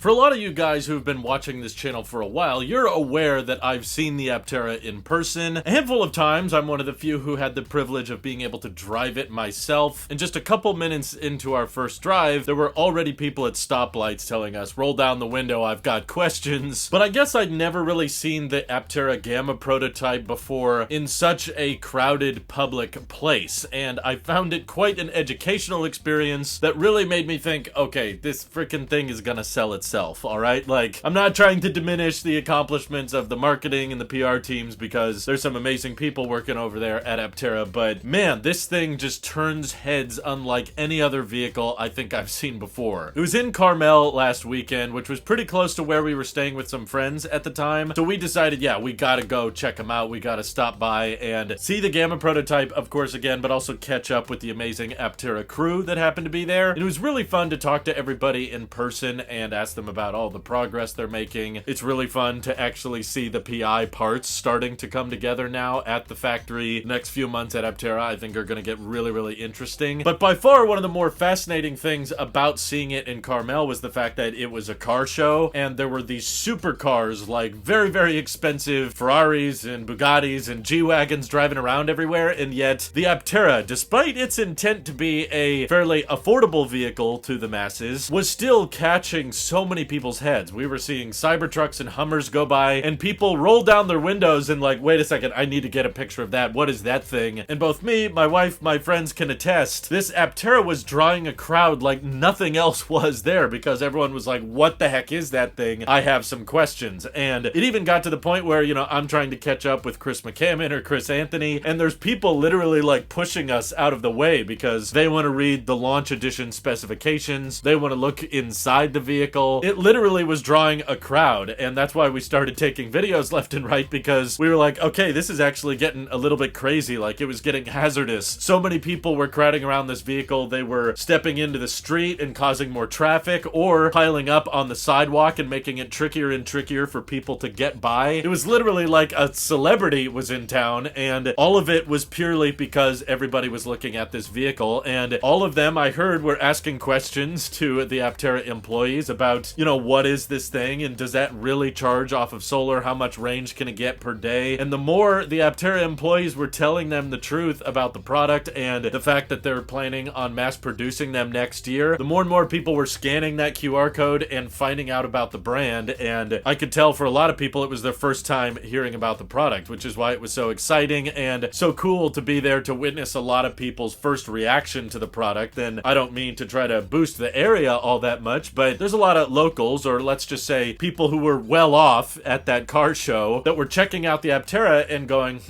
For a lot of you guys who've been watching this channel for a while, you're aware that I've seen the Aptera in person a handful of times. I'm one of the few who had the privilege of being able to drive it myself. And just a couple minutes into our first drive, there were already people at stoplights telling us, roll down the window, I've got questions. But I guess I'd never really seen the Aptera Gamma prototype before in such a crowded public place. And I found it quite an educational experience that really made me think, okay, this freaking thing is gonna sell itself. All right, like, I'm not trying to diminish the accomplishments of the marketing and the PR teams because there's some amazing people working over there at Aptera, but man, this thing just turns heads unlike any other vehicle I think I've seen before. It was in Carmel last weekend, which was pretty close to where we were staying with some friends at the time, so we decided, yeah, we gotta go check them out. We gotta stop by and see the Gamma prototype, of course, again, but also catch up with the amazing Aptera crew that happened to be there. And it was really fun to talk to everybody in person and ask them about all the progress they're making. It's really fun to actually see the PI parts starting to come together now at the factory. The next few months at Aptera I think are going to get really, really interesting. But by far one of the more fascinating things about seeing it in Carmel was the fact that it was a car show and there were these supercars, like very, very expensive Ferraris and Bugattis and G-Wagons driving around everywhere, and yet the Aptera, despite its intent to be a fairly affordable vehicle to the masses, was still catching so many people's heads. We were seeing Cybertrucks and Hummers go by, and people roll down their windows and like, wait a second, I need to get a picture of that. What is that thing? And both me, my wife, my friends can attest, this Aptera was drawing a crowd like nothing else was there because everyone was like, what the heck is that thing? I have some questions. And it even got to the point where, you know, I'm trying to catch up with Chris McCammon or Chris Anthony, and there's people literally like pushing us out of the way because they want to read the launch edition specifications. They want to look inside the vehicle. It literally was drawing a crowd, and that's why we started taking videos left and right, because we were like, okay, this is actually getting a little bit crazy. Like, it was getting hazardous. So many people were crowding around this vehicle. They were stepping into the street and causing more traffic, or piling up on the sidewalk and making it trickier and trickier for people to get by. It was literally like a celebrity was in town, and all of it was purely because everybody was looking at this vehicle, and all of them, I heard, were asking questions to the Aptera employees about, you know, what is this thing, and does that really charge off of solar? How much range can it get per day? And the more the Aptera employees were telling them the truth about the product and the fact that they're planning on mass producing them next year, the more and more people were scanning that QR code and finding out about the brand. And I could tell for a lot of people it was their first time hearing about the product, which is why it was so exciting and so cool to be there to witness a lot of people's first reaction to the product. And I don't mean to try to boost the area all that much, but there's a lot of locals, or let's just say people who were well off at that car show, that were checking out the Aptera and going,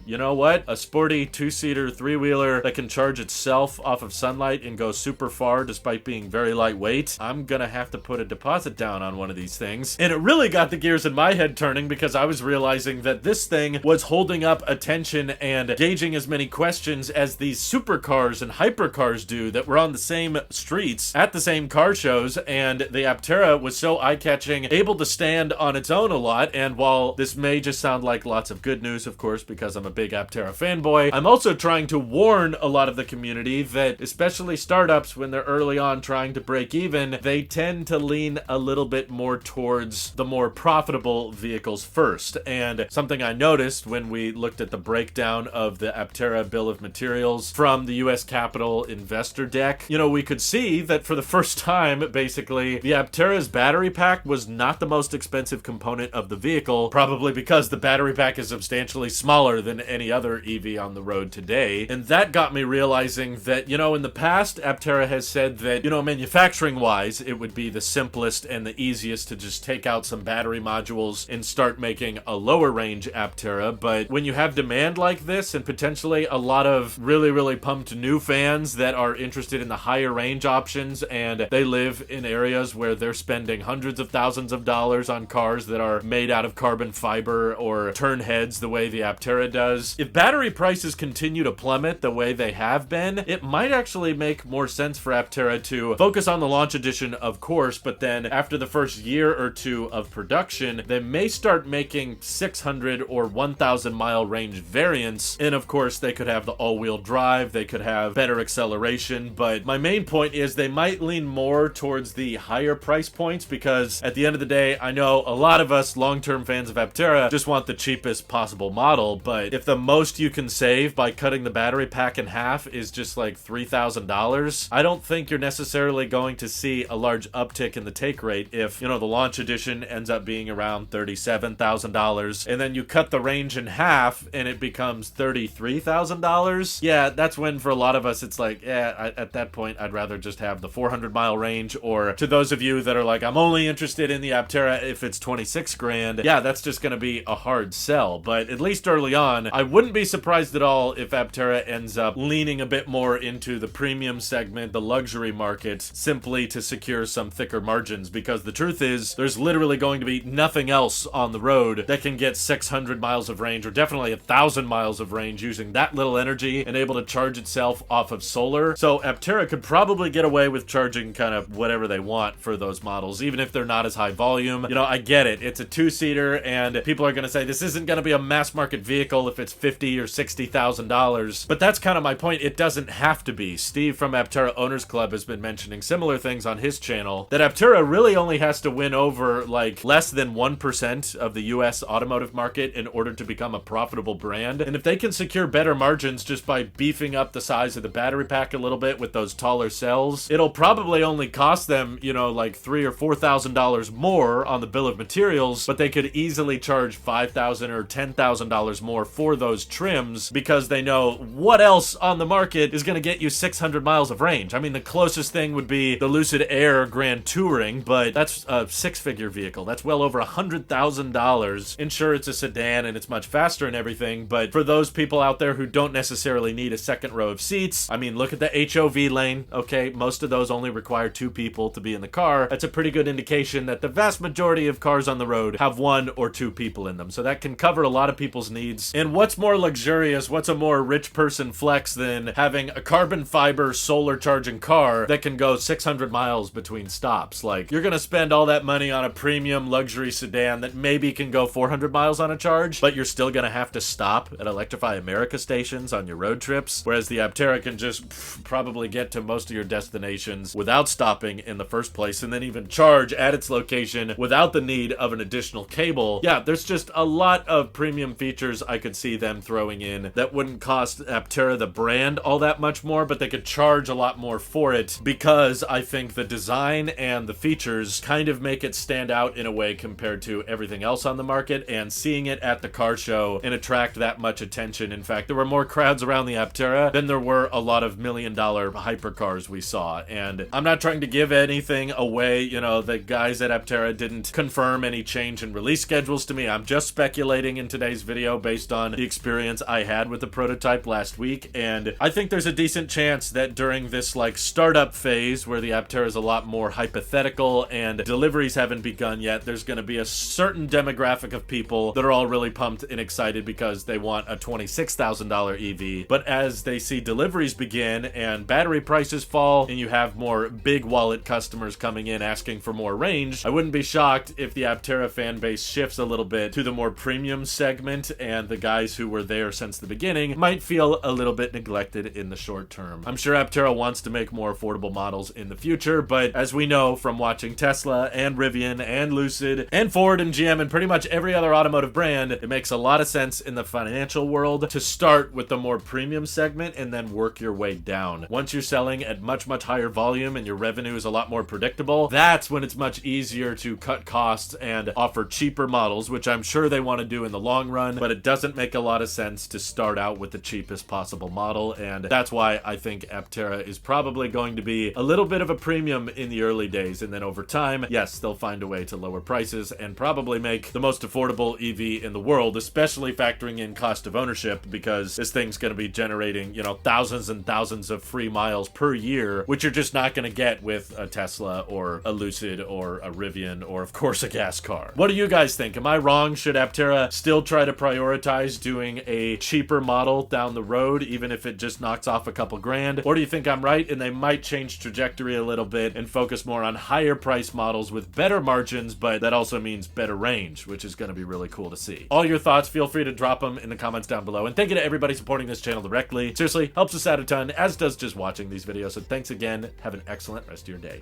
you know what? A sporty two-seater, three-wheeler that can charge itself off of sunlight and go super far despite being very lightweight. I'm gonna have to put a deposit down on one of these things. And it really got the gears in my head turning because I was realizing that this thing was holding up attention and gauging as many questions as these supercars and hypercars do that were on the same streets at the same car shows. And the Aptera was so eye-catching, able to stand on its own a lot. And while this may just sound like lots of good news, of course, because I'm a big Aptera fanboy, I'm also trying to warn a lot of the community that, especially startups, when they're early on trying to break even, they tend to lean a little bit more towards the more profitable vehicles first. And something I noticed when we looked at the breakdown of the Aptera bill of materials from the US Capital investor deck, you know, we could see that for the first time, basically, the Aptera's battery pack was not the most expensive component of the vehicle, probably because the battery pack is substantially smaller than any other EV on the road today. And that got me realizing that, you know, in the past, Aptera has said that, you know, manufacturing-wise, it would be the simplest and the easiest to just take out some battery modules and start making a lower range Aptera. But when you have demand like this, and potentially a lot of really, really pumped new fans that are interested in the higher range options, and they live in areas where they're spending hundreds of thousands of dollars on cars that are made out of carbon fiber or turn heads the way the Aptera does, if battery prices continue to plummet the way they have been, it might actually make more sense for Aptera to focus on the launch edition, of course, but then after the first year or two of production, they may start making 600 or 1,000 mile range variants. And of course, they could have the all-wheel drive, they could have better acceleration, but my main point is they might lean more towards the higher price price points, because at the end of the day, I know a lot of us long-term fans of Aptera just want the cheapest possible model, but if the most you can save by cutting the battery pack in half is just like $3,000, I don't think you're necessarily going to see a large uptick in the take rate if, you know, the launch edition ends up being around $37,000, and then you cut the range in half and it becomes $33,000. Yeah, that's when for a lot of us it's like, yeah, at that point I'd rather just have the 400-mile range. Or to those of you that are like, I'm only interested in the Aptera if it's 26 grand, yeah, that's just going to be a hard sell. But at least early on, I wouldn't be surprised at all if Aptera ends up leaning a bit more into the premium segment, the luxury market, simply to secure some thicker margins, because the truth is there's literally going to be nothing else on the road that can get 600 miles of range, or definitely 1,000 miles of range, using that little energy and able to charge itself off of solar. So Aptera could probably get away with charging kind of whatever they want for those models, even if they're not as high volume. You know, I get it. It's a two-seater, and people are going to say this isn't going to be a mass market vehicle if it's $50,000 or $60,000. But that's kind of my point. It doesn't have to be. Steve from Aptera Owners Club has been mentioning similar things on his channel, that Aptera really only has to win over like less than 1% of the US automotive market in order to become a profitable brand. And if they can secure better margins just by beefing up the size of the battery pack a little bit with those taller cells, it'll probably only cost them, you know, like $3,000 or $4,000 more on the bill of materials, but they could easily charge $5,000 or $10,000 more for those trims, because they know what else on the market is going to get you 600 miles of range. I mean, the closest thing would be the Lucid Air Grand Touring, but that's a six-figure vehicle. That's well over $100,000. And sure, it's a sedan and it's much faster and everything, but for those people out there who don't necessarily need a second row of seats, I mean, look at the HOV lane, okay? Most of those only require 2 people to be in the car. That's a pretty good indication that the vast majority of cars on the road have 1 or 2 people in them. So that can cover a lot of people's needs. And what's more luxurious, what's a more rich person flex than having a carbon fiber solar charging car that can go 600 miles between stops? Like, you're gonna spend all that money on a premium luxury sedan that maybe can go 400 miles on a charge, but you're still gonna have to stop at Electrify America stations on your road trips, whereas the Aptera can just probably get to most of your destinations without stopping in the first place, and then even charge at its location without the need of an additional cable. Yeah, there's just a lot of premium features I could see them throwing in that wouldn't cost Aptera the brand all that much more, but they could charge a lot more for it, because I think the design and the features kind of make it stand out in a way compared to everything else on the market, and seeing it at the car show and attract that much attention. In fact, there were more crowds around the Aptera than there were a lot of million-dollar hypercars we saw. And I'm not trying to give anything away. You know, the guys at Aptera didn't confirm any change in release schedules to me. I'm just speculating in today's video based on the experience I had with the prototype last week, and I think there's a decent chance that during this like startup phase where the Aptera is a lot more hypothetical and deliveries haven't begun yet, there's going to be a certain demographic of people that are all really pumped and excited because they want a $26,000 EV. But as they see deliveries begin and battery prices fall and you have more big wallet customers coming in asking for more range, I wouldn't be shocked if the Aptera fan base shifts a little bit to the more premium segment, and the guys who were there since the beginning might feel a little bit neglected in the short term. I'm sure Aptera wants to make more affordable models in the future, but as we know from watching Tesla and Rivian and Lucid and Ford and GM and pretty much every other automotive brand, it makes a lot of sense in the financial world to start with the more premium segment and then work your way down. Once you're selling at much higher volume and your revenue is a lot more predictable, that's when it's much easier to cut costs and offer cheaper models, which I'm sure they want to do in the long run, but it doesn't make a lot of sense to start out with the cheapest possible model. And that's why I think Aptera is probably going to be a little bit of a premium in the early days, and then over time, yes, they'll find a way to lower prices and probably make the most affordable EV in the world, especially factoring in cost of ownership, because this thing's going to be generating, you know, thousands and thousands of free miles per year, which you're just not going to get with a Tesla or a Lucid or a Rivian or of course a gas car. What do you guys think? Am I wrong? Should Aptera still try to prioritize doing a cheaper model down the road, even if it just knocks off a couple grand? Or do you think I'm right and they might change trajectory a little bit and focus more on higher price models with better margins, but that also means better range, which is going to be really cool to see? All your thoughts, feel free to drop them in the comments down below. And thank you to everybody supporting this channel directly. Seriously, helps us out a ton, as does just watching these videos. So thanks again. Have an excellent rest of your day.